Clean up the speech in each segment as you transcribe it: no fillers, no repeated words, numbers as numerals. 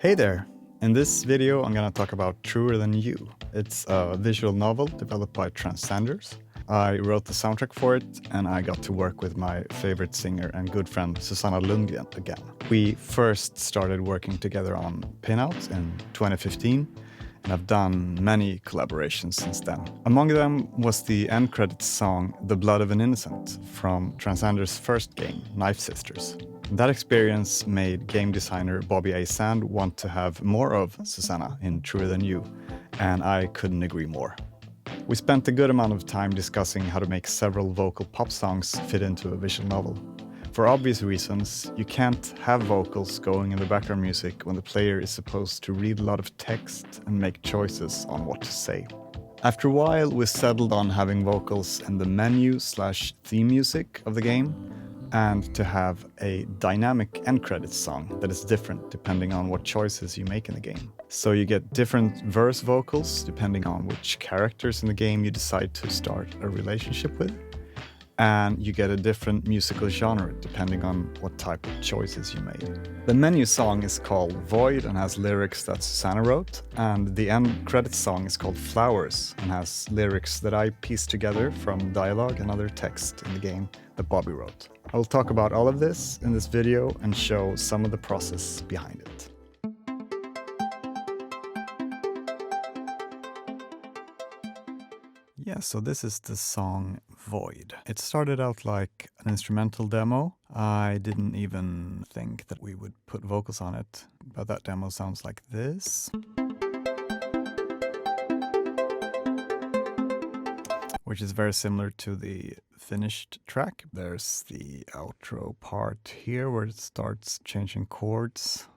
Hey there! In this video I'm gonna talk about Truer Than You. It's a visual novel developed by Transcenders. I wrote the soundtrack for it and I got to work with my favorite singer and good friend Susanna Lundgren again. We first started working together on Pinouts in 2015 and I've done many collaborations since then. Among them was the end credits song The Blood of an Innocent from Transcenders' first game, Knife Sisters. That experience made game designer Bobby A. Sand want to have more of Susanna in Truer Than You, and I couldn't agree more. We spent a good amount of time discussing how to make several vocal pop songs fit into a visual novel. For obvious reasons, you can't have vocals going in the background music when the player is supposed to read a lot of text and make choices on what to say. After a while, we settled on having vocals in the menu/theme music of the game, and to have a dynamic end credits song that is different depending on what choices you make in the game. So you get different verse vocals depending on which characters in the game you decide to start a relationship with. And you get a different musical genre depending on what type of choices you made. The menu song is called Void and has lyrics that Susanna wrote, and the end credits song is called Flowers and has lyrics that I pieced together from dialogue and other text in the game that Bobby wrote. I will talk about all of this in this video and show some of the process behind it. Yeah, so this is the song Void. It started out like an instrumental demo. I didn't even think that we would put vocals on it, but that demo sounds like this. Which is very similar to the finished track. There's the outro part here where it starts changing chords.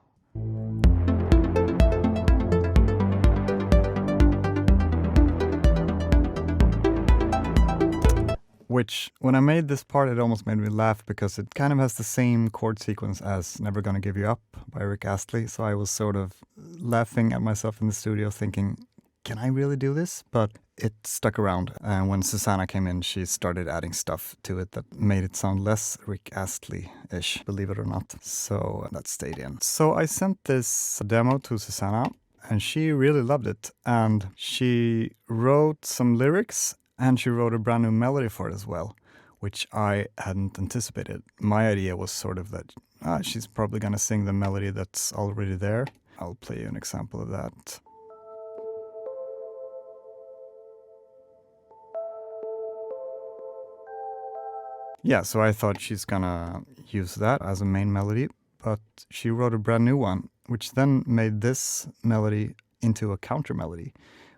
Which, when I made this part, it almost made me laugh because it kind of has the same chord sequence as Never Gonna Give You Up by Rick Astley. So I was sort of laughing at myself in the studio thinking, can I really do this? But it stuck around. And when Susanna came in, she started adding stuff to it that made it sound less Rick Astley-ish, believe it or not. So that stayed in. So I sent this demo to Susanna and she really loved it. And she wrote some lyrics and she wrote a brand new melody for it as well, which I hadn't anticipated. My idea was sort of that she's probably going to sing the melody that's already there. I'll play you an example of that. Yeah, so I thought she's gonna use that as a main melody, but she wrote a brand new one, which then made this melody into a counter melody,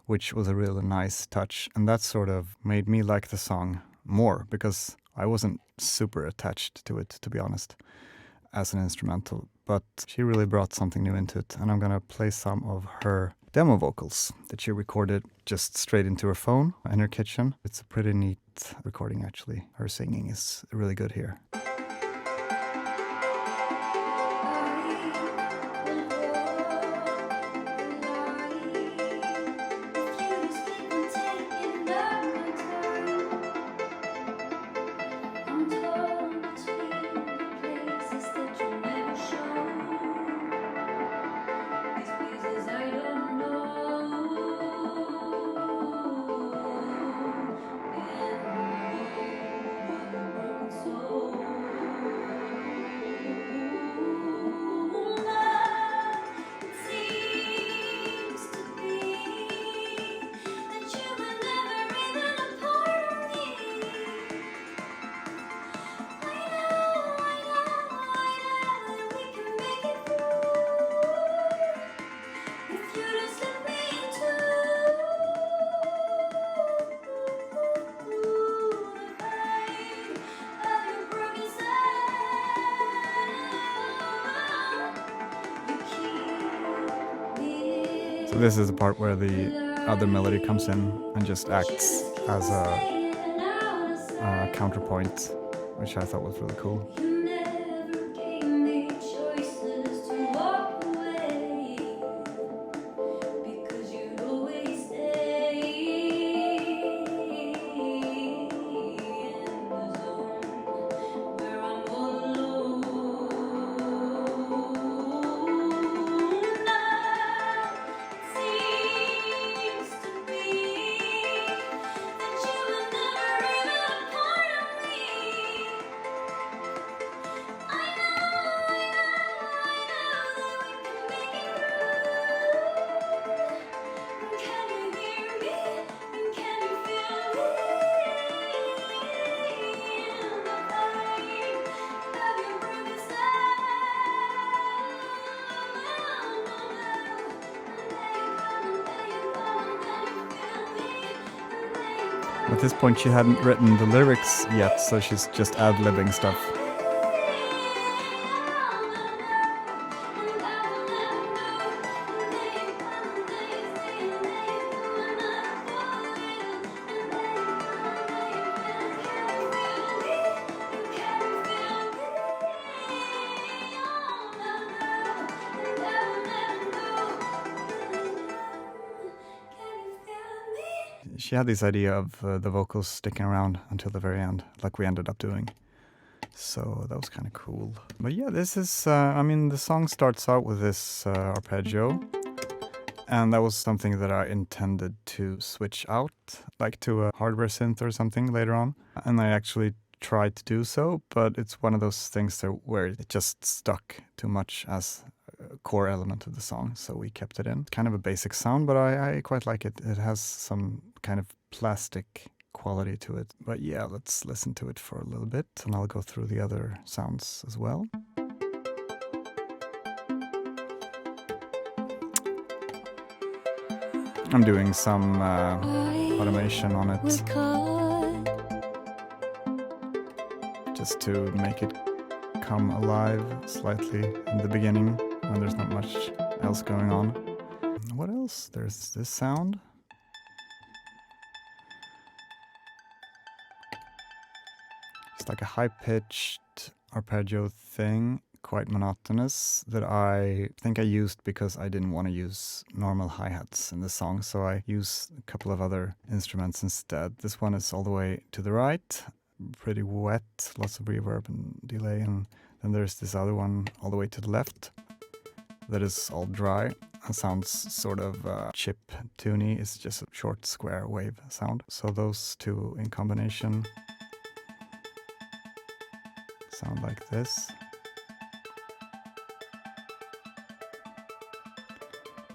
which was a really nice touch. And that sort of made me like the song more because I wasn't super attached to it, to be honest, as an instrumental. But she really brought something new into it. And I'm gonna play some of her demo vocals that she recorded just straight into her phone in her kitchen. It's a pretty neat recording, actually. Her singing is really good here. So this is the part where the other melody comes in and just acts as a counterpoint, which I thought was really cool. At this point she hadn't written the lyrics yet, so she's just ad-libbing stuff. She had this idea of the vocals sticking around until the very end, like we ended up doing. So that was kind of cool. But yeah, this is, I mean, the song starts out with this arpeggio. And that was something that I intended to switch out, like to a hardware synth or something later on. And I actually tried to do so, but it's one of those things where it just stuck too much as a core element of the song, so we kept it in. Kind of a basic sound, but I quite like it. It has some kind of plastic quality to it. But yeah, let's listen to it for a little bit, and I'll go through the other sounds as well. I'm doing some automation on it, just to make it come alive slightly in the beginning when there's not much else going on. What else? There's this sound. It's like a high-pitched arpeggio thing, quite monotonous, that I think I used because I didn't want to use normal hi-hats in the song, so I used a couple of other instruments instead. This one is all the way to the right, pretty wet, lots of reverb and delay, and then there's this other one all the way to the left that is all dry and sounds sort of chip-tuney. It's just a short square wave sound. So those two in combination sound like this.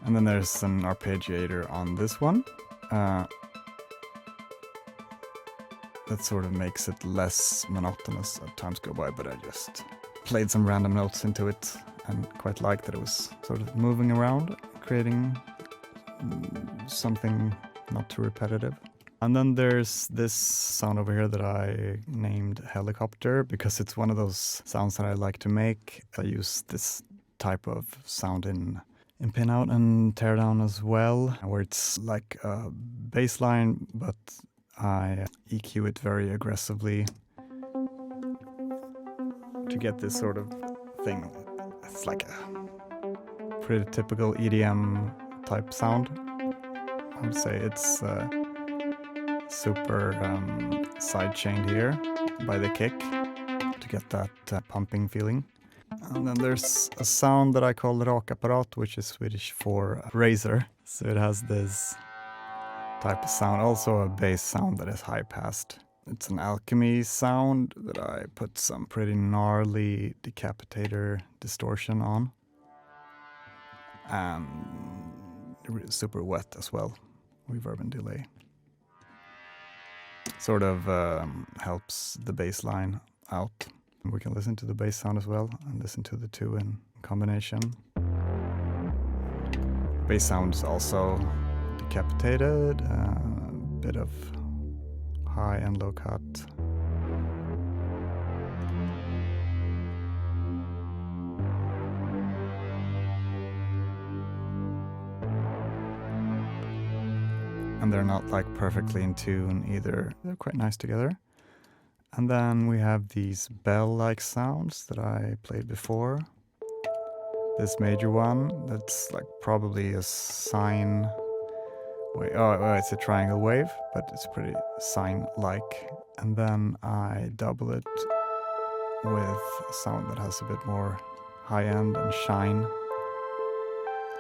And then there's an arpeggiator on this one. That sort of makes it less monotonous as times go by, but I just played some random notes into it and quite liked that it was sort of moving around, creating something not too repetitive. And then there's this sound over here that I named Helicopter, because it's one of those sounds that I like to make. I use this type of sound in Pinout and Teardown as well, where it's like a bass line, but I EQ it very aggressively to get this sort of thing. It's like a pretty typical EDM type sound. I would say it's super side-chained here by the kick to get that pumping feeling. And then there's a sound that I call rakapparat, which is Swedish for razor. So it has this type of sound, also a bass sound that is high-passed. It's an Alchemy sound that I put some pretty gnarly decapitator distortion on. And super wet as well, reverb and delay. Sort of helps the bass line out. We can listen to the bass sound as well and listen to the two in combination. Bass sound is also decapitated, a bit of high and low cut. And they're not like perfectly in tune either. They're quite nice together. And then we have these bell-like sounds that I played before. This major one, that's like probably a sine wave. Oh, it's a triangle wave, but it's pretty sine-like. And then I double it with a sound that has a bit more high-end and shine,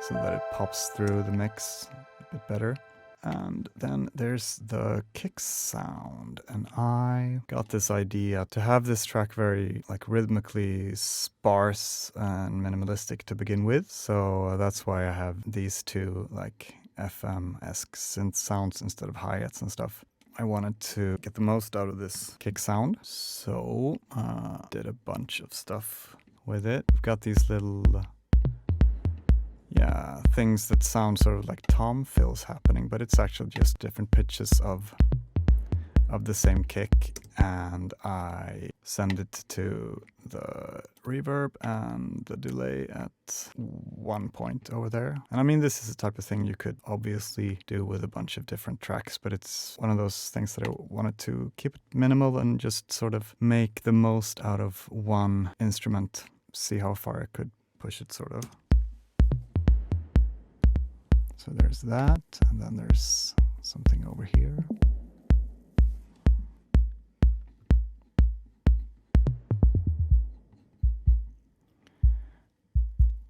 so that it pops through the mix a bit better. And then there's the kick sound, and I got this idea to have this track very like rhythmically sparse and minimalistic to begin with, so that's why I have these two like FM-esque synth sounds instead of hi-hats and stuff. I wanted to get the most out of this kick sound, so did a bunch of stuff with it. We've got these little things that sound sort of like tom fills happening, but it's actually just different pitches of of the same kick, and I send it to the reverb and the delay at one point over there. And I mean, this is the type of thing you could obviously do with a bunch of different tracks, but it's one of those things that I wanted to keep it minimal and just sort of make the most out of one instrument, see how far I could push it, sort of. So there's that, and then there's something over here.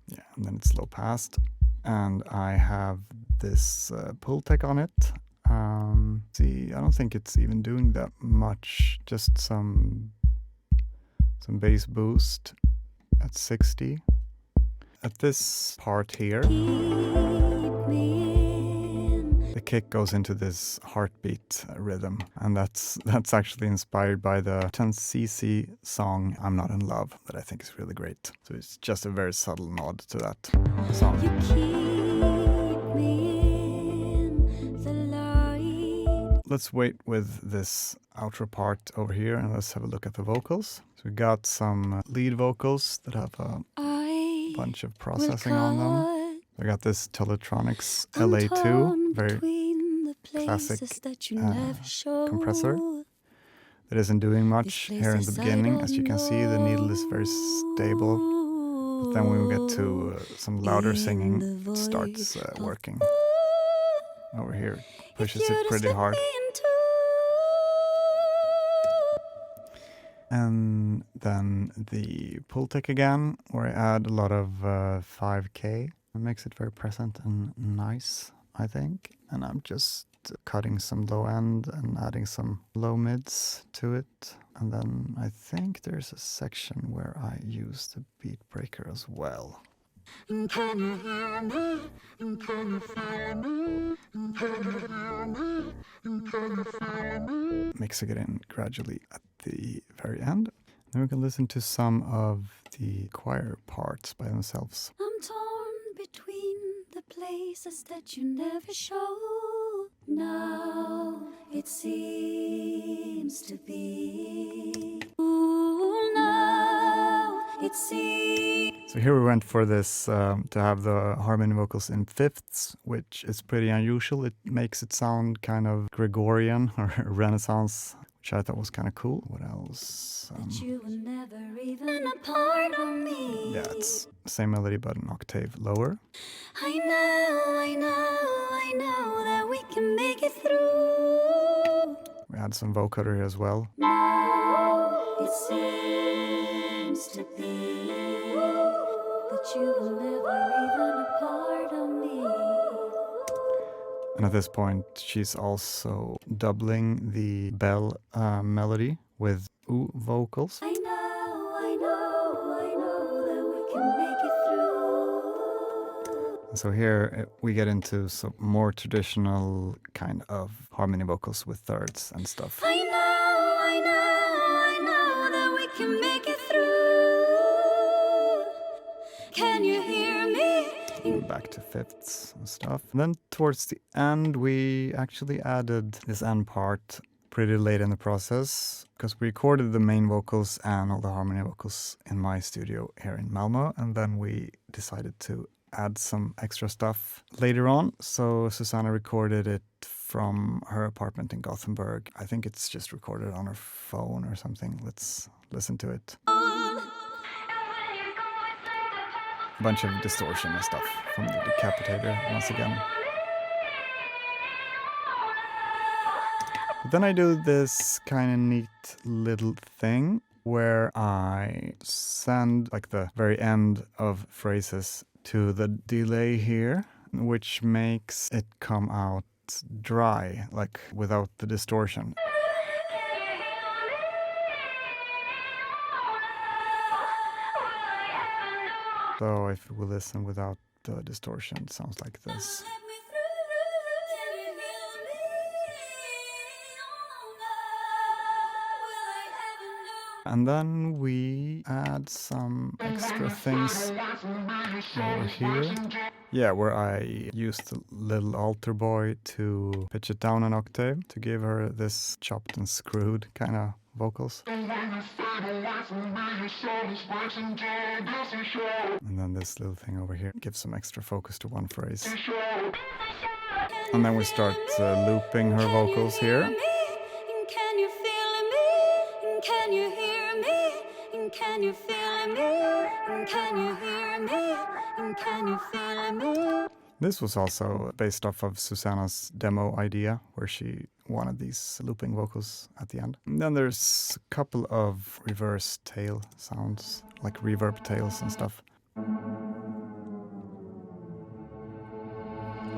Yeah, and then it's low passed, and I have this pull tech on it. See, I don't think it's even doing that much, just some bass boost at 60. At this part here, the kick goes into this heartbeat rhythm, and that's actually inspired by the 10cc song I'm Not in Love, that I think is really great. So it's just a very subtle nod to that song. You keep me in the light. Let's wait with this outro part over here, and let's have a look at the vocals. So we got some lead vocals that have a bunch of processing on them. I got this Teletronics LA2, very classic compressor. It isn't doing much here in the beginning. As you can see, the needle is very stable. But then when we get to some louder singing, it starts working. Over here, pushes it pretty hard. And then the pull tech again, where I add a lot of 5K. It makes it very present and nice, I think. And I'm just cutting some low end and adding some low mids to it. And then I think there's a section where I use the beat breaker as well. Can you hear me? Can you feel me? Can you hear me? Can you feel me? Mixing it in gradually at the very end. Then we can listen to some of the choir parts by themselves. I'm torn between the places that you never show. Now it seems to be. Ooh, now it seems. So here we went for this to have the harmony vocals in fifths, which is pretty unusual. It makes it sound kind of Gregorian or Renaissance, which I thought was kind of cool. What else? You were never even a part of me. Yeah, it's the same melody but an octave lower. I know that we can make it through. We had some vocoder here as well. Now it seems to be that you were never even a part of me. And at this point, she's also doubling the bell melody with ooh vocals. I know that we can make it through. And so here we get into some more traditional kind of harmony vocals with thirds and stuff. I know that we can make it through. Can you hear me? Back to fifths and stuff. And then towards the end, we actually added this end part pretty late in the process, because we recorded the main vocals and all the harmony vocals in my studio here in Malmö, and then we decided to add some extra stuff later on. So Susanna recorded it from her apartment in Gothenburg. I think it's just recorded on her phone or something. Let's listen to it. A bunch of distortion and stuff from the Decapitator once again. But then I do this kind of neat little thing where I send like the very end of phrases to the delay here, which makes it come out dry, like without the distortion. So if we listen without the distortion, it sounds like this. And then we add some extra things over here. Yeah, where I used the little altar boy to pitch it down an octave to give her this chopped and screwed kind of vocals. And then this little thing over here gives some extra focus to one phrase. And then we start looping her vocals here. Can you feel me? Can you hear me? Can you feel me? Can you hear me? Can you feel me? This was also based off of Susanna's demo idea, where she wanted these looping vocals at the end. And then there's a couple of reverse tail sounds, like reverb tails and stuff.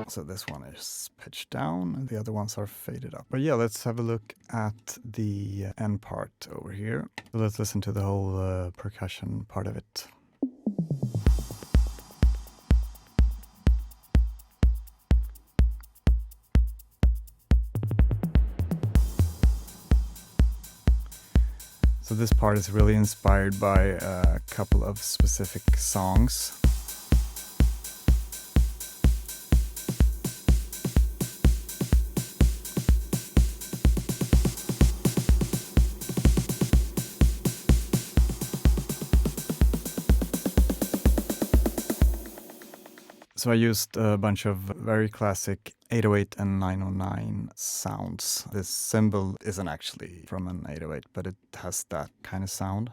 So this one is pitched down and the other ones are faded up. But yeah, let's have a look at the end part over here. So let's listen to the whole percussion part of it. So this part is really inspired by a couple of specific songs. So I used a bunch of very classic 808 and 909 sounds. This cymbal isn't actually from an 808, but it has that kind of sound.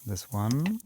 This one.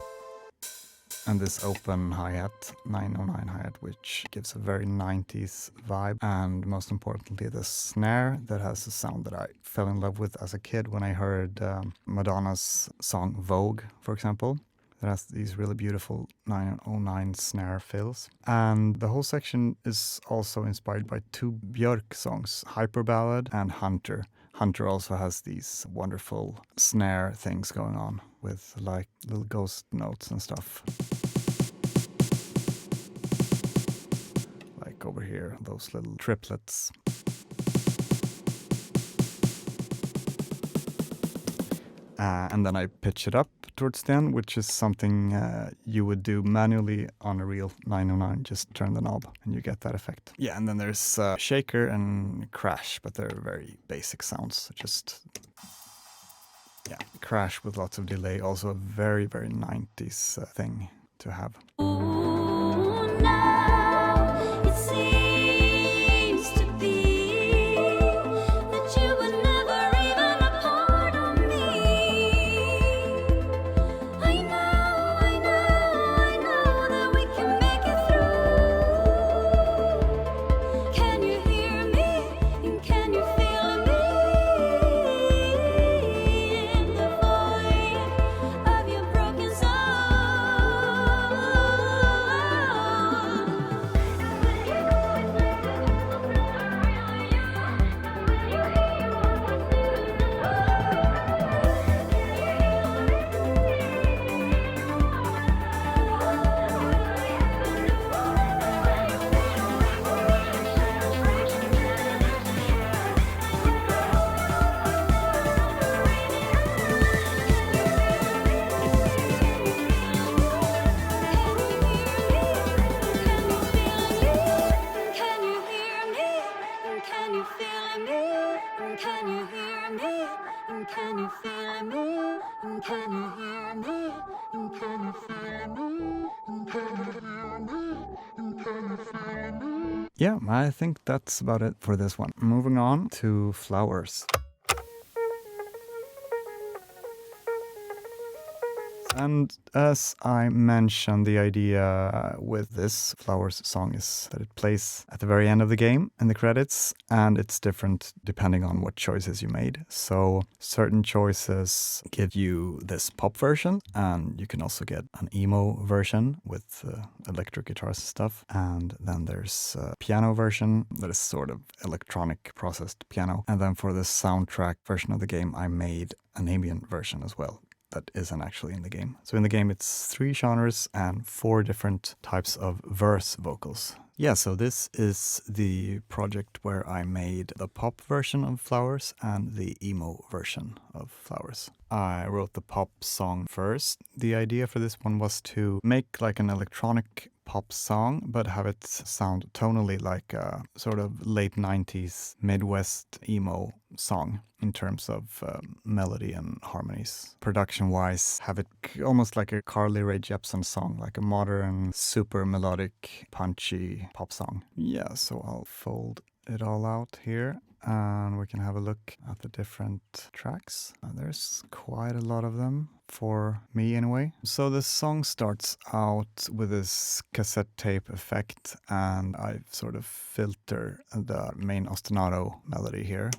And this open hi-hat, 909 hi-hat, which gives a very 90s vibe. And most importantly, the snare that has a sound that I fell in love with as a kid when I heard Madonna's song Vogue, for example. It has these really beautiful 909 snare fills. And the whole section is also inspired by two Björk songs, Hyper Ballad and Hunter. Hunter also has these wonderful snare things going on with like little ghost notes and stuff. Like over here, those little triplets. And then I pitch it up towards the end, which is something you would do manually on a real 909. Just turn the knob and you get that effect. Yeah, and then there's shaker and crash, but they're very basic sounds. Just, yeah, crash with lots of delay. Also a very, very 90s thing to have. Ooh, now it seems to be that you were never even a part of me. I know that we can make it through. Can you hear me? And can you feel me in the void of your broken soul? Yeah, I think that's about it for this one. Moving on to Flowers. And as I mentioned, the idea with this Flowers song is that it plays at the very end of the game in the credits, and it's different depending on what choices you made. So certain choices give you this pop version, and you can also get an emo version with electric guitars and stuff. And then there's a piano version that is sort of electronic processed piano. And then for the soundtrack version of the game, I made an ambient version as well. That isn't actually in the game. So in the game it's 3 genres and 4 different types of verse vocals. Yeah, so this is the project where I made the pop version of Flowers and the emo version of Flowers. I wrote the pop song first. The idea for this one was to make like an electronic pop song, but have it sound tonally like a sort of late 90s Midwest emo song in terms of melody and harmonies. Production-wise, have it almost like a Carly Rae Jepsen song, like a modern, super melodic, punchy pop song. Yeah, so I'll fold it all out here. And we can have a look at the different tracks. There's quite a lot of them, for me anyway. So the song starts out with this cassette tape effect, and I sort of filter the main ostinato melody here.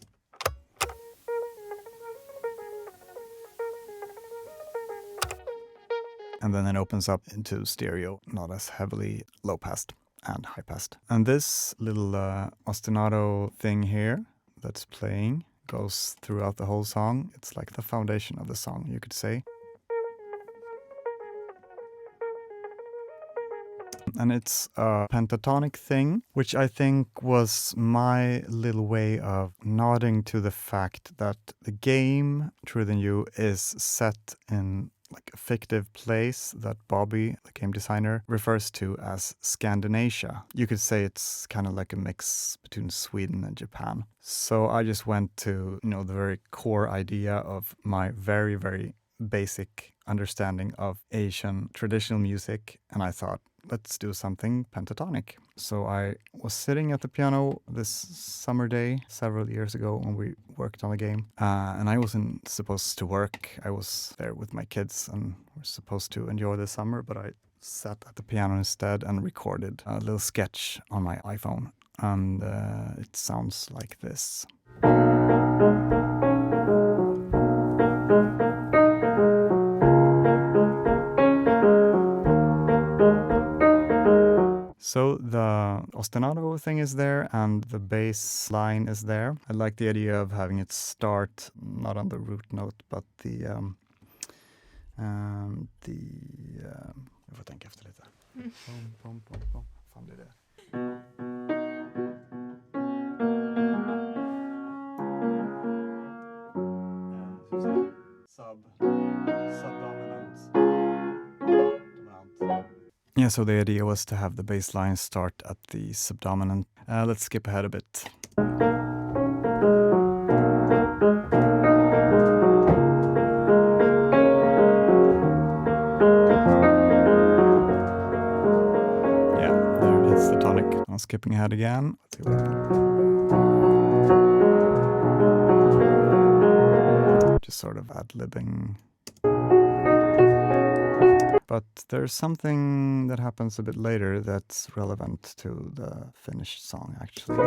And then it opens up into stereo, not as heavily low-passed and high-passed. And this little ostinato thing here that's playing goes throughout the whole song. It's like the foundation of the song, you could say. And it's a pentatonic thing, which I think was my little way of nodding to the fact that the game, Truer Than You, is set in like a fictive place that Bobby, the game designer, refers to as Scandinavia. You could say it's kind of like a mix between Sweden and Japan. So I just went to, the very core idea of my very, very basic understanding of Asian traditional music, and I thought, let's do something pentatonic. So I was sitting at the piano this summer day several years ago when we worked on the game, and I wasn't supposed to work. I was there with my kids and we're supposed to enjoy the summer, but I sat at the piano instead and recorded a little sketch on my iPhone, and it sounds like this. So the ostinato thing is there and the bass line is there. I like the idea of having it start not on the root note but jag får tänka efter lite. Pom. Fan blir det? Subdominant. Yeah, so the idea was to have the bass line start at the subdominant. Let's skip ahead a bit. Yeah, there it is, the tonic. I'm skipping ahead again. Let's see what happens. Just sort of ad-libbing. But there's something that happens a bit later that's relevant to the finished song, actually.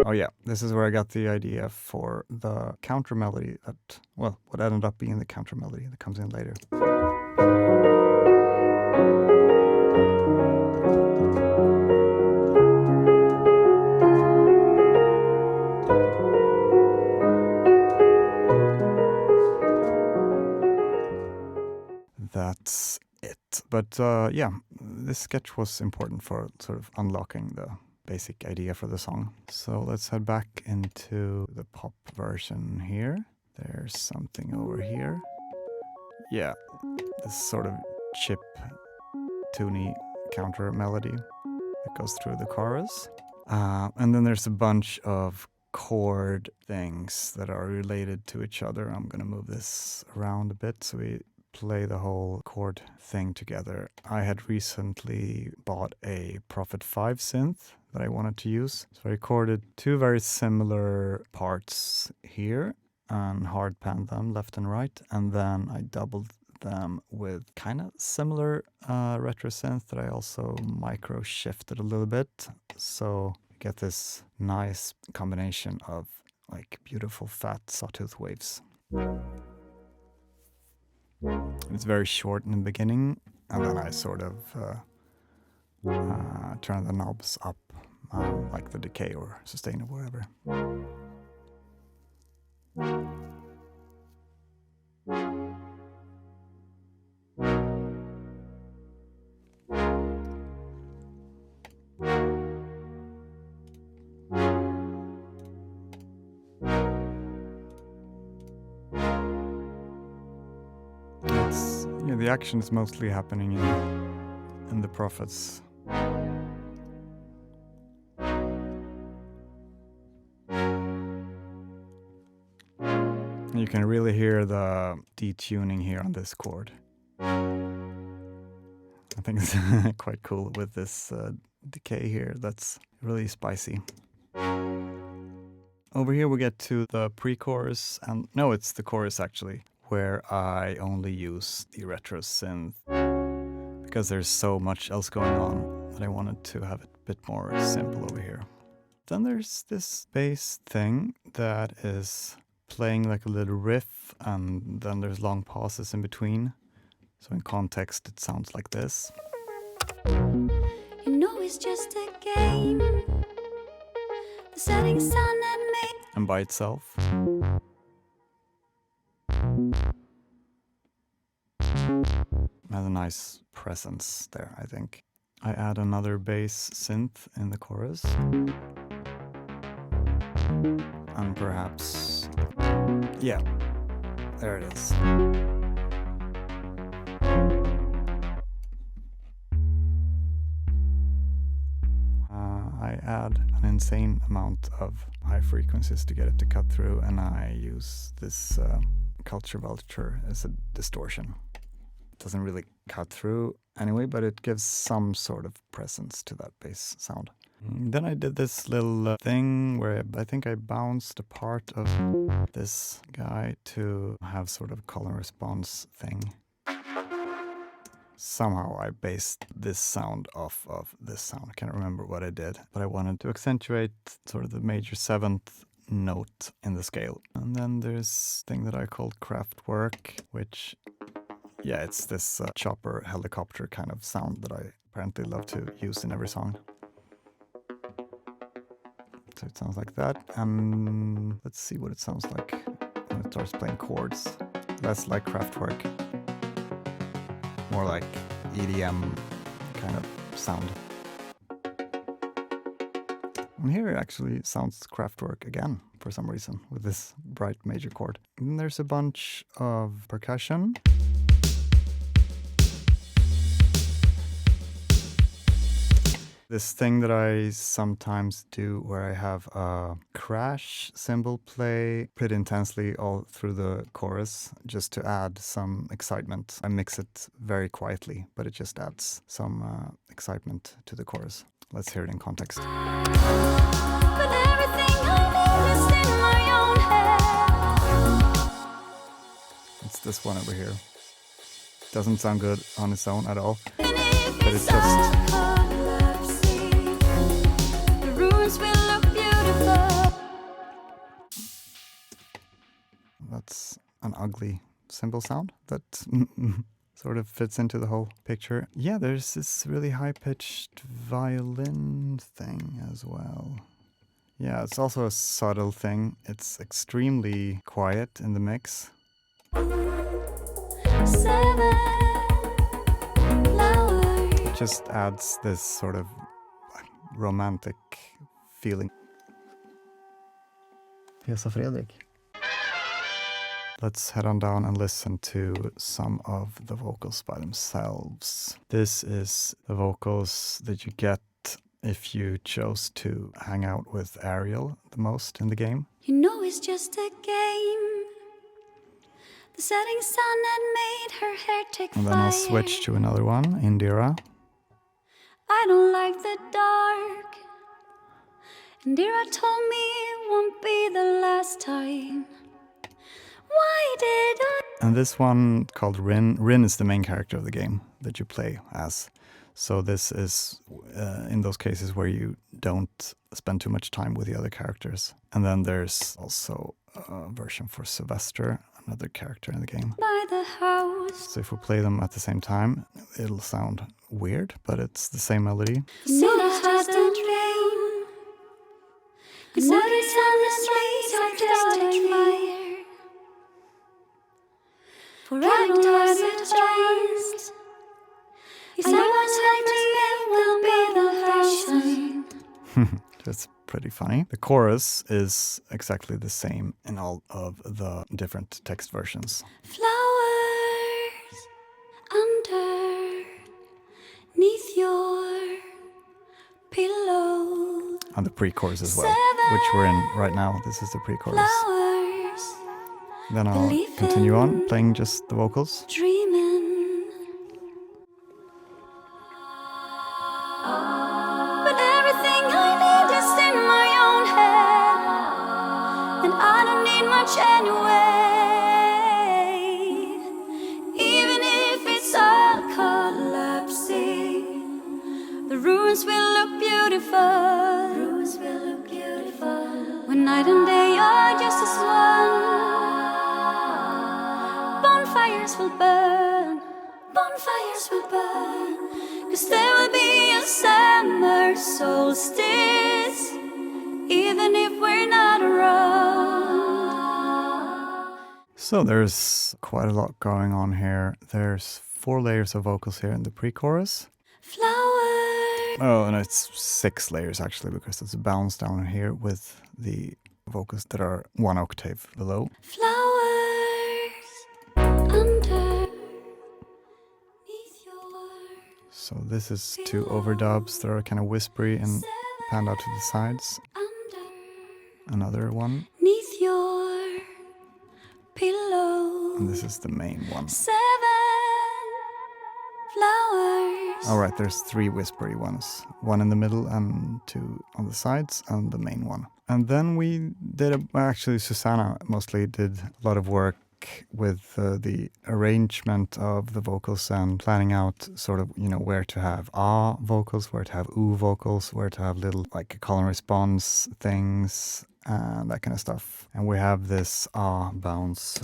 Oh yeah, this is where I got the idea for the counter melody that, well, what ended up being the counter melody that comes in later. That's it. But yeah, this sketch was important for sort of unlocking the basic idea for the song. So let's head back into the pop version here. There's something over here. Yeah, this sort of chip, toony counter melody that goes through the chorus. And then there's a bunch of chord things that are related to each other. I'm going to move this around a bit so we play the whole chord thing together. I had recently bought a Prophet 5 synth that I wanted to use. So I recorded two very similar parts here and hard panned them left and right, and then I doubled them with kind of similar retro synth that I also micro shifted a little bit. So you get this nice combination of like beautiful fat sawtooth waves. It's very short in the beginning, and then I sort of turn the knobs up, like the decay or sustain or whatever. Yeah, the action is mostly happening in the prophets. You can really hear the detuning here on this chord. I think it's quite cool with this decay here. That's really spicy. Over here we get to the pre-chorus, and no, it's the chorus actually, where I only use the retro synth because there's so much else going on that I wanted to have it a bit more simple over here. Then there's this bass thing that is playing like a little riff, and then there's long pauses in between. So in context, it sounds like this. You know it's just a game. The setting sun that made. And by itself. Has a nice presence there, I think. I add another bass synth in the chorus. And perhaps, yeah, there it is. I add an insane amount of high frequencies to get it to cut through, and I use this culture vulture as a distortion. It doesn't really cut through anyway, but it gives some sort of presence to that bass sound. Then I did this little thing where I think I bounced a part of this guy to have sort of call and response thing. Somehow I based this sound off of this sound. I can't remember what I did, but I wanted to accentuate sort of the major 7th note in the scale. And then there's this thing that I called Kraftwerk, which, yeah, it's this chopper helicopter kind of sound that I apparently love to use in every song. So it sounds like that. And let's see what it sounds like when it starts playing chords. Less like Kraftwerk. More like EDM kind of sound. And here it actually sounds Kraftwerk again for some reason with this bright major chord. And there's a bunch of percussion. This thing that I sometimes do where I have a crash cymbal play pretty intensely all through the chorus just to add some excitement. I mix it very quietly, but it just adds some excitement to the chorus. Let's hear it in context. But everything I need is in my own head. It's this one over here. Doesn't sound good on its own at all, And if but it's it's just... a color sea, the ruins will look beautiful. That's an ugly cymbal sound that sort of fits into the whole picture. Yeah, there's this really high-pitched violin thing as well. Yeah, it's also a subtle thing. It's extremely quiet in the mix. 7 flowers. It just adds this sort of romantic feeling. Pesa Fredrik. Let's head on down and listen to some of the vocals by themselves. This is the vocals that you get if you chose to hang out with Ariel the most in the game. You know it's just a game. The setting sun had made her hair take And then fire. I'll switch to another one, Indira. I don't like the dark. Indira told me it won't be the last time. Why did I? And this one called Rin. Rin is the main character of the game that you play as. So this is in those cases where you don't spend too much time with the other characters. And then there's also a version for Sylvester, another character in the game. By the house. So if we play them at the same time, it'll sound weird, but it's the same melody. City has a dream. And cities on the streets are just a fire. For every time it changed, you said one time it will be the last time. That's pretty funny. The chorus is exactly the same in all of the different text versions. Flowers, underneath your pillow. And the pre-chorus as well, which we're in right now. This is the pre-chorus. Flowers, Then I'll continue on playing just the vocals. dreaming. But everything I need is in my own head, and I don't need much anyway. Even if it's all collapsing, the ruins will look beautiful. Ruins will look beautiful when night and day are just as one. Bonfires will burn, bonfires will burn, 'cause there will be a summer solstice, even if we're not around. So there's quite a lot going on here. There's 4 layers of vocals here in the pre-chorus. Flowers. Oh, and it's 6 layers actually, because it's a bounce down here with the vocals that are 1 octave below. Flowers underneath your So this is 2 overdubs that are kind of whispery and panned out to the sides. Another one, underneath your pillow. and this is the main one. 7 flowers. Alright, there's 3 whispery ones. 1 in the middle and 2 on the sides, and the main one. And then we did, actually Susanna mostly did a lot of work with the arrangement of the vocals and planning out sort of, where to have ah vocals, where to have ooh vocals, where to have little like call and response things and that kind of stuff. And we have this ah bounce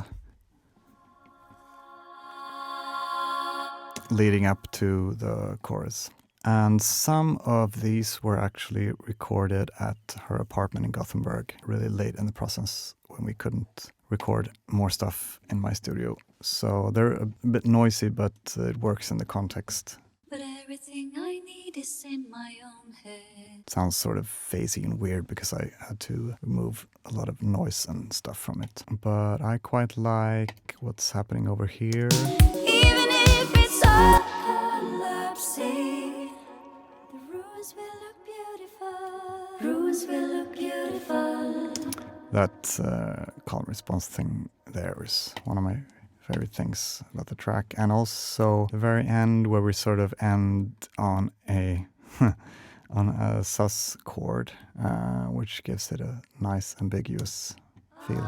leading up to the chorus. And some of these were actually recorded at her apartment in Gothenburg really late in the process when we couldn't record more stuff in my studio. So they're a bit noisy, but it works in the context. But everything I need is in my own head. It sounds sort of phasey and weird because I had to remove a lot of noise and stuff from it. But I quite like what's happening over here. Even if it's all collapsing, the ruins will look beautiful. Ruins will look beautiful. That call and response thing there is one of my favorite things about the track. And also the very end where we sort of end on a on a sus chord, which gives it a nice ambiguous feel.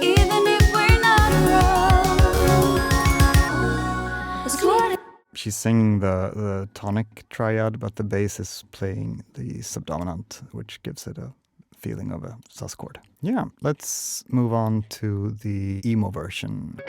Even if we're not around, it's clear. She's singing the tonic triad, but the bass is playing the subdominant, which gives it a feeling of a sus chord. Yeah, let's move on to the emo version.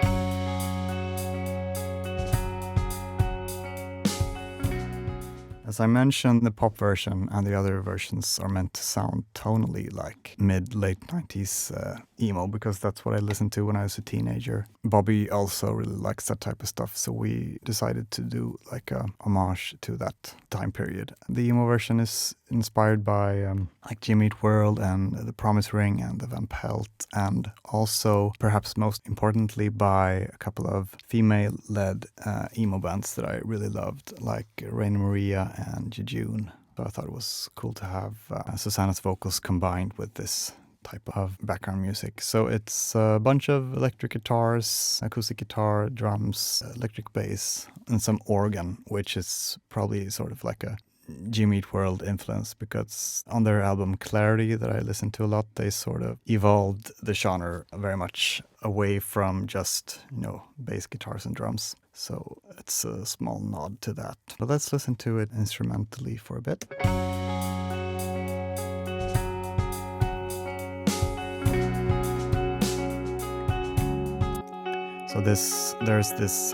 As I mentioned, the pop version and the other versions are meant to sound tonally like mid-late 90s emo, because that's what I listened to when I was a teenager. Bobby also really likes that type of stuff, so we decided to do like a homage to that time period. The emo version is inspired by like Jimmy Eat World and The Promise Ring and The Van Pelt, and also, perhaps most importantly, by a couple of female-led emo bands that I really loved, like Raina Maria and Jejune. So I thought it was cool to have Susanna's vocals combined with this type of background music. So it's a bunch of electric guitars, acoustic guitar, drums, electric bass, and some organ, which is probably sort of like a Jimmy Eat World influence, because on their album Clarity that I listened to a lot, they sort of evolved the genre very much away from just, bass guitars and drums. So it's a small nod to that. But let's listen to it instrumentally for a bit. So there's this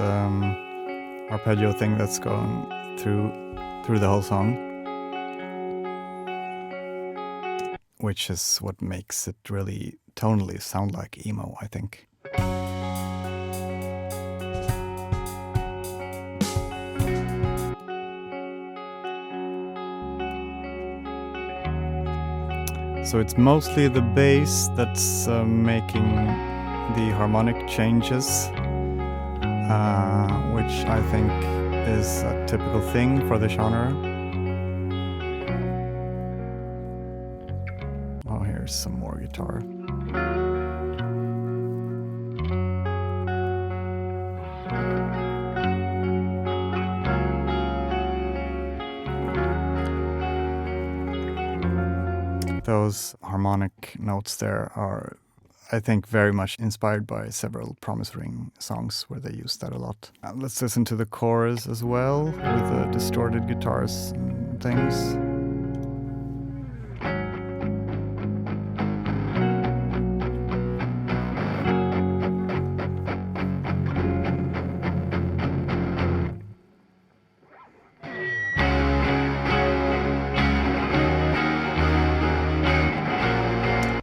arpeggio thing that's going through the whole song, which is what makes it really tonally sound like emo, I think. So it's mostly the bass that's making the harmonic changes, which I think is a typical thing for the genre. Oh, here's some more guitar. Those harmonic notes there are, I think, very much inspired by several Promise Ring songs where they use that a lot. Let's listen to the chorus as well, with the distorted guitars and things.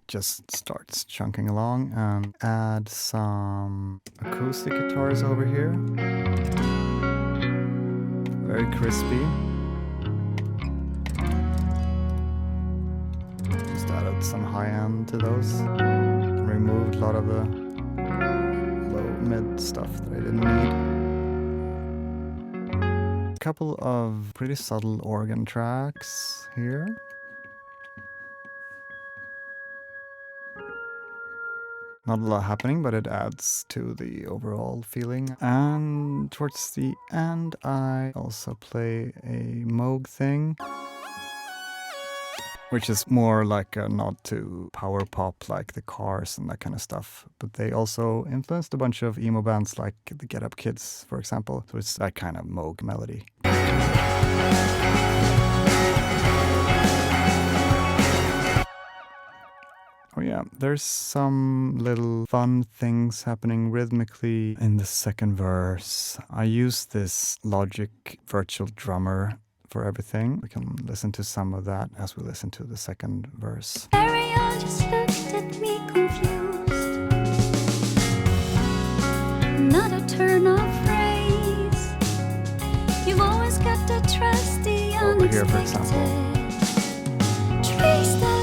Just starts chunking along and add some acoustic guitars over here. Very crispy. Just added some high end to those. Removed a lot of the low mid stuff that I didn't need. A couple of pretty subtle organ tracks here. Not a lot happening, but it adds to the overall feeling. And towards the end, I also play a Moog thing, which is more like a nod to power pop, like the Cars and that kind of stuff. But they also influenced a bunch of emo bands like the Get Up Kids, for example. So it's that kind of Moog melody. Oh yeah, there's some little fun things happening rhythmically in the second verse. I use this Logic virtual drummer for everything. We can listen to some of that as we listen to the second verse. Ariel just looked at me confused. Not a turn of phrase. You've always got to trust the unexpected. Over here, for example. Trace the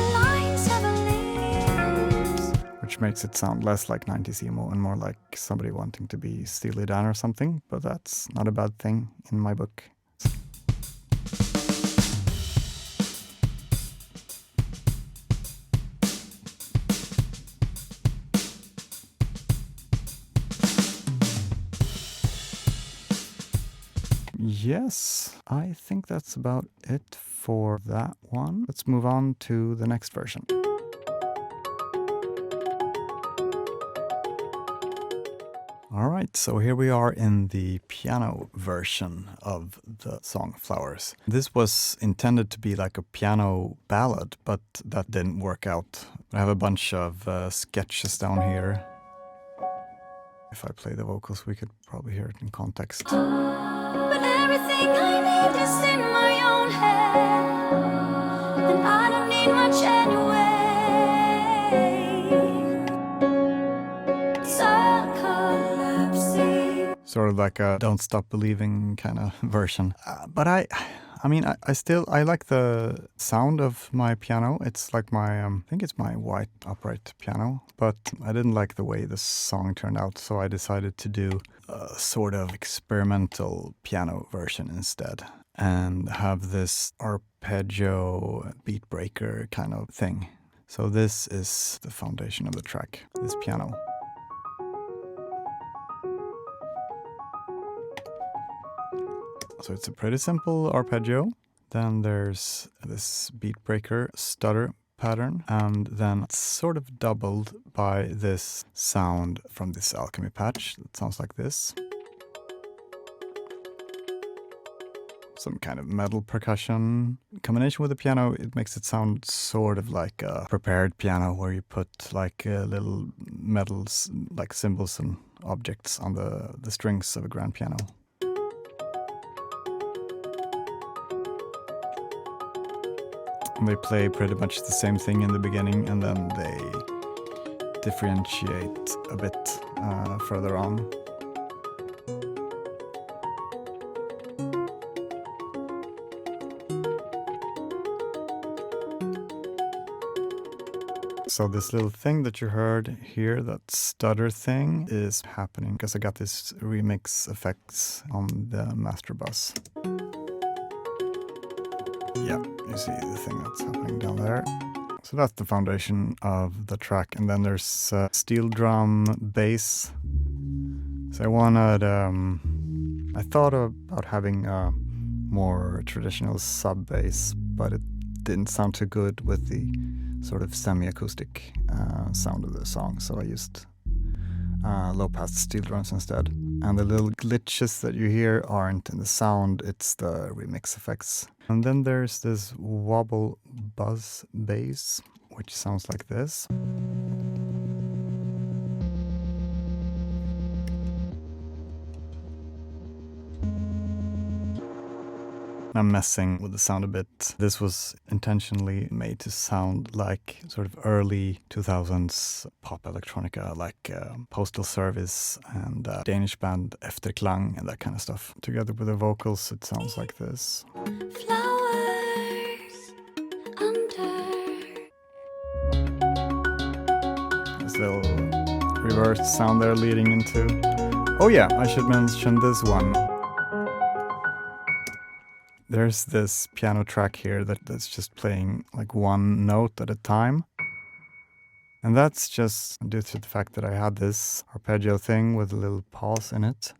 which makes it sound less like 90s emo and more like somebody wanting to be Steely Dan or something, but that's not a bad thing in my book. Yes, I think that's about it for that one. Let's move on to the next version. Alright, so here we are in the piano version of the song Flowers. This was intended to be like a piano ballad, but that didn't work out. I have a bunch of sketches down here. If I play the vocals, we could probably hear it in context. But everything I need is in my own head, and I don't need much anyway. Sort of like a Don't Stop Believing kind of version. But I like the sound of my piano. It's like my, I think it's my white upright piano. But I didn't like the way the song turned out, so I decided to do a sort of experimental piano version instead. And have this arpeggio beat breaker kind of thing. So this is the foundation of the track, this piano. So it's a pretty simple arpeggio. Then there's this beat breaker stutter pattern, and then it's sort of doubled by this sound from this alchemy patch that sounds like this. Some kind of metal percussion. In combination with the piano, it makes it sound sort of like a prepared piano where you put like little metals, like cymbals and objects on the strings of a grand piano. And they play pretty much the same thing in the beginning, and then they differentiate a bit further on. So this little thing that you heard here, that stutter thing, is happening because I got this remix effects on the master bus. Yeah, you see the thing that's happening down there. So that's the foundation of the track. And then there's steel drum bass. So I thought about having a more traditional sub bass, but it didn't sound too good with the sort of semi-acoustic sound of the song. So I used low-pass steel drums instead. And the little glitches that you hear aren't in the sound, it's the remix effects. And then there's this wobble buzz bass, which sounds like this. I'm messing with the sound a bit. This was intentionally made to sound like sort of early 2000s pop electronica, like Postal Service and Danish band Efterklang and that kind of stuff. Together with the vocals, it sounds like this. Flowers under. This little reverse sound there leading into... Oh yeah, I should mention this one. There's this piano track here that's just playing like one note at a time. And that's just due to the fact that I had this arpeggio thing with a little pause in it.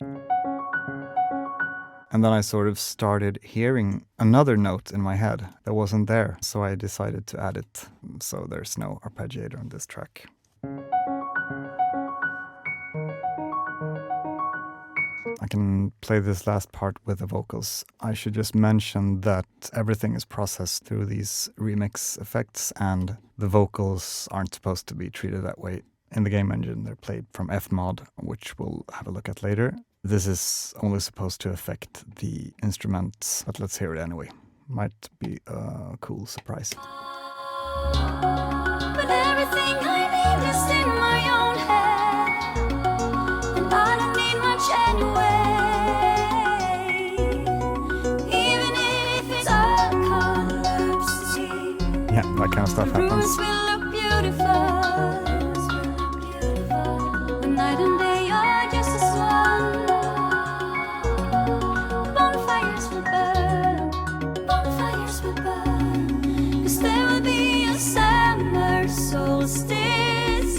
And then I sort of started hearing another note in my head that wasn't there. So I decided to add it. So there's no arpeggiator on this track. I can play this last part with the vocals. I should just mention that everything is processed through these remix effects and the vocals aren't supposed to be treated that way. In the game engine, they're played from FMOD, which we'll have a look at later. This is only supposed to affect the instruments, but let's hear it anyway. Might be a cool surprise. But everything I need is in my own head, and I don't need much anyway. Even if it's all collapsing, Yeah, that kind of stuff happens. rooms will look beautiful. When night and day are just as one. Bonfires will burn, bonfires will burn. 'Cause there will be a summer solstice,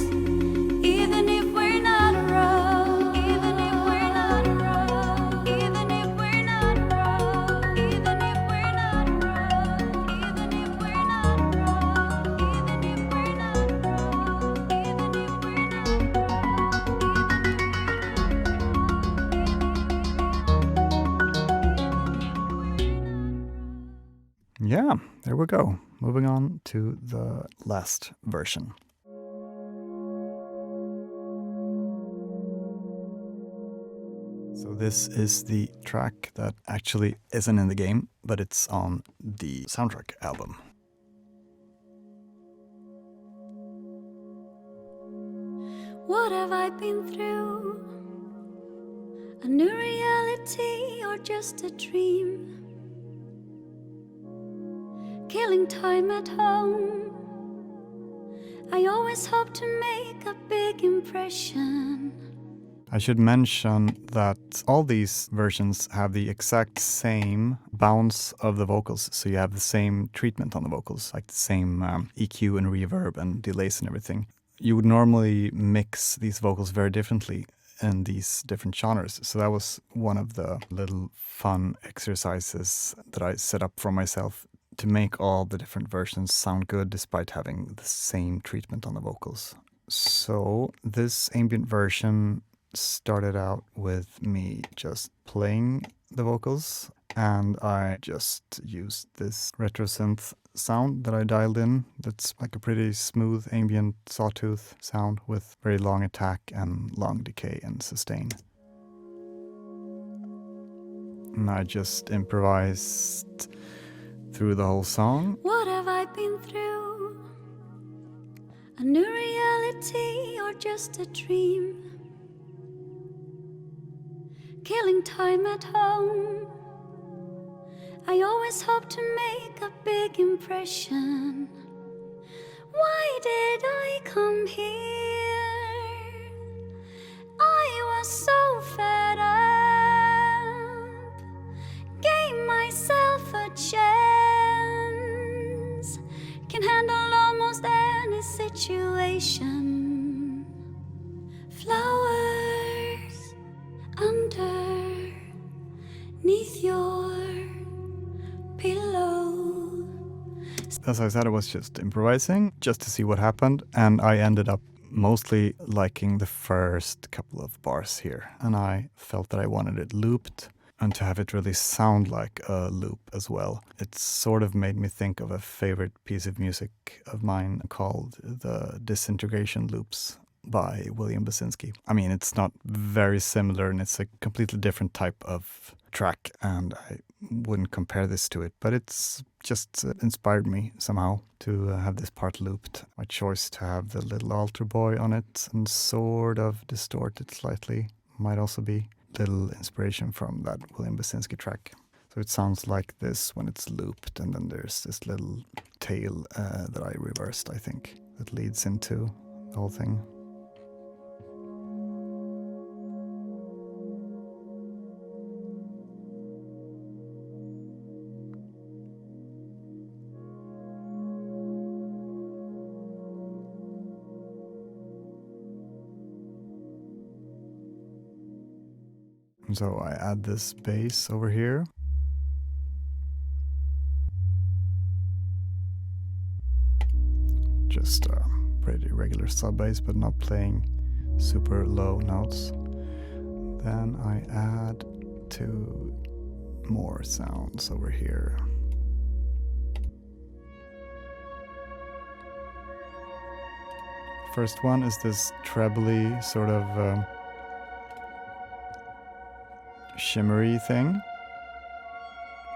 even if we're not around. Even if we're not around. Even if we're not around. Even if we're not around. Even if we're not around. Even if we're not around. Even if we're Yeah, there we go. Moving on to the last version. So this is the track that actually isn't in the game, but it's on the soundtrack album. What have I been through? A new reality or just a dream? Killing time at home. I always hope to make a big impression. I should mention that all these versions have the exact same bounce of the vocals, so you have the same treatment on the vocals, like the same EQ and reverb and delays and everything. You would normally mix these vocals very differently in these different genres, so that was one of the little fun exercises that I set up for myself to make all the different versions sound good despite having the same treatment on the vocals. So this ambient version started out with me just playing the vocals, and I just used this retro synth sound that I dialed in. That's like a pretty smooth ambient sawtooth sound with very long attack and long decay and sustain. And I just improvised through the whole song. What have I been through? A new reality or just a dream? Killing time at home. I always hope to make a big impression. Why did I come here? I was so fed up. Gave myself a chance. Can handle almost any situation. Flowers underneath your pillow. As I said, I was just improvising just to see what happened, and I ended up mostly liking the first couple of bars here, and I felt that I wanted it looped and to have it really sound like a loop as well. It sort of made me think of a favorite piece of music of mine called the Disintegration Loops by William Basinski. I mean, it's not very similar, and it's a completely different type of track, and I wouldn't compare this to it, but it's just inspired me somehow to have this part looped. My choice to have the little altar boy on it and sort of distort it slightly might also be little inspiration from that William Basinski track. So it sounds like this when it's looped, and then there's this little tail that I reversed, I think, that leads into the whole thing. So I add this bass over here. Just a pretty regular sub bass, but not playing super low notes. Then I add 2 more sounds over here. First one is this trebly sort of shimmery thing.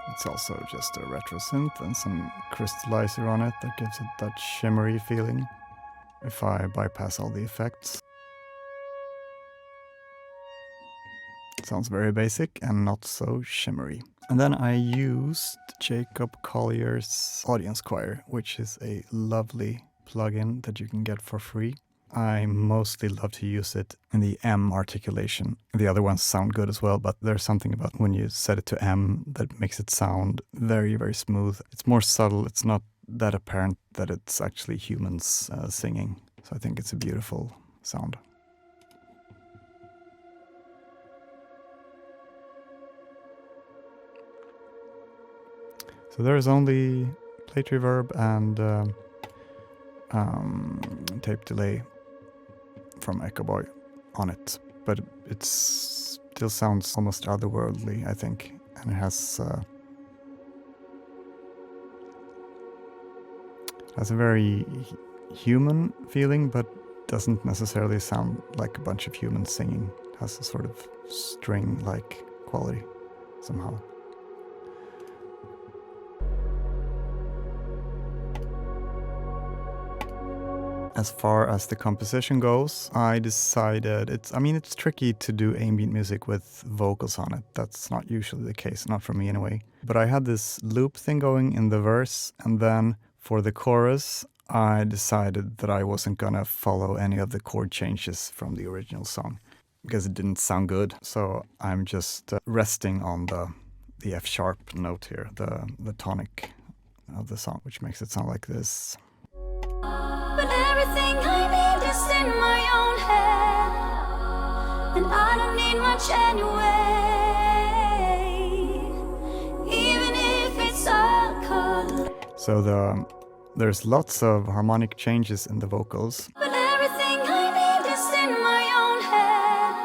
It's also just a retro synth and some crystallizer on it that gives it that shimmery feeling. If I bypass all the effects, it sounds very basic and not so shimmery. And then I used Jacob Collier's Audience Choir, which is a lovely plugin that you can get for free. I mostly love to use it in the M articulation. The other ones sound good as well, but there's something about when you set it to M that makes it sound very, very smooth. It's more subtle. It's not that apparent that it's actually humans singing. So I think it's a beautiful sound. So there's only plate reverb and tape delay from Echo Boy on it, but it still sounds almost otherworldly, I think, and it has a very human feeling, but doesn't necessarily sound like a bunch of humans singing. It has a sort of string-like quality somehow. As far as the composition goes, I decided it's tricky to do ambient music with vocals on it. That's not usually the case, not for me anyway. But I had this loop thing going in the verse, and then for the chorus, I decided that I wasn't gonna follow any of the chord changes from the original song because it didn't sound good. So I'm just resting on the F sharp note here, the tonic of the song, which makes it sound like this. But everything I need is in my own head, and I don't need much anyway, even if it's all color. So there's lots of harmonic changes in the vocals. But everything I need is in my own head,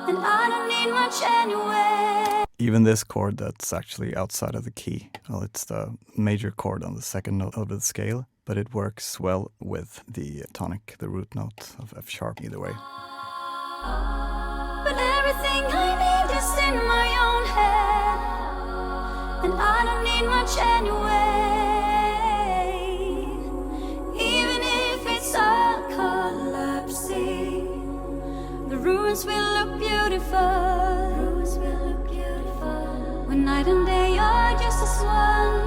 and I don't need much anyway. Even this chord that's actually outside of the key. Well, it's the major chord on the second note of the scale, but it works well with the tonic, the root note of F sharp either way. But everything I need is in my own head, and I don't need much anyway, even if it's all collapsing. The ruins will look beautiful. When night and day are just as one.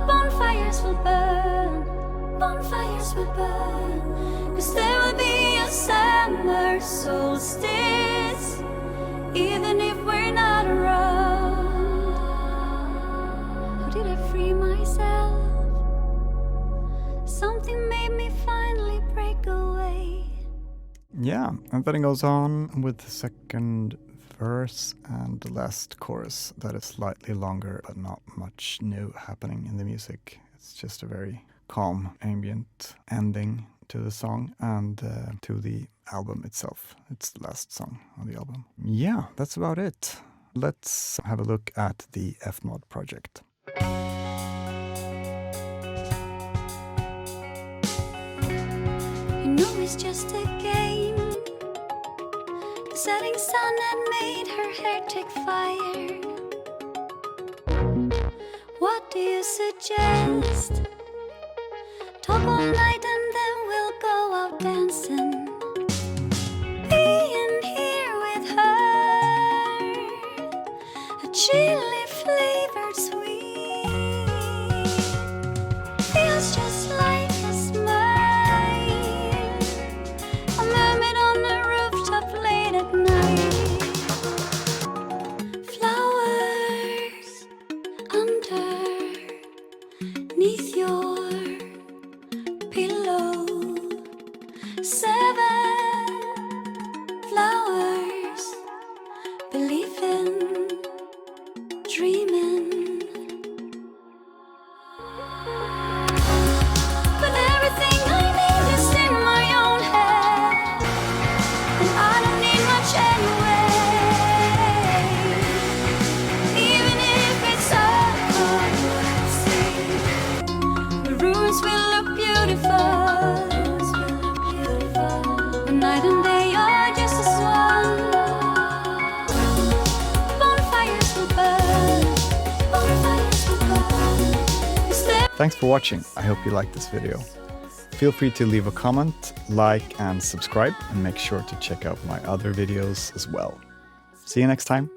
Bonfire bonfires will burn, bonfires will burn, 'cause there will be a summer solstice, even if we're not around. How did I free myself? Something made me finally break away. Yeah, and then it goes on with the second verse and the last chorus that is slightly longer, but not much new happening in the music. It's just a very calm, ambient ending to the song and to the album itself. It's the last song on the album. Yeah, that's about it. Let's have a look at the FMOD project. You know it's just a game. The setting sun had made her hair take fire. What do you suggest? Talk all night and then we'll go out dancing. Being here with her, a chili flavored sweet, feels just like a smile. A mermaid on the rooftop late at night. Flowers underneath your pillow. 7 flowers, believing, dreaming. But everything I need is in my own head, and I don't need much anyway. Even if it's a collapse, the ruins will look beautiful. Night and day are just as one. Bonfires will burn, bonfires will burn. Thanks for watching. I hope you liked this video. Feel free to leave a comment, like and subscribe, and make sure to check out my other videos as well. See you next time.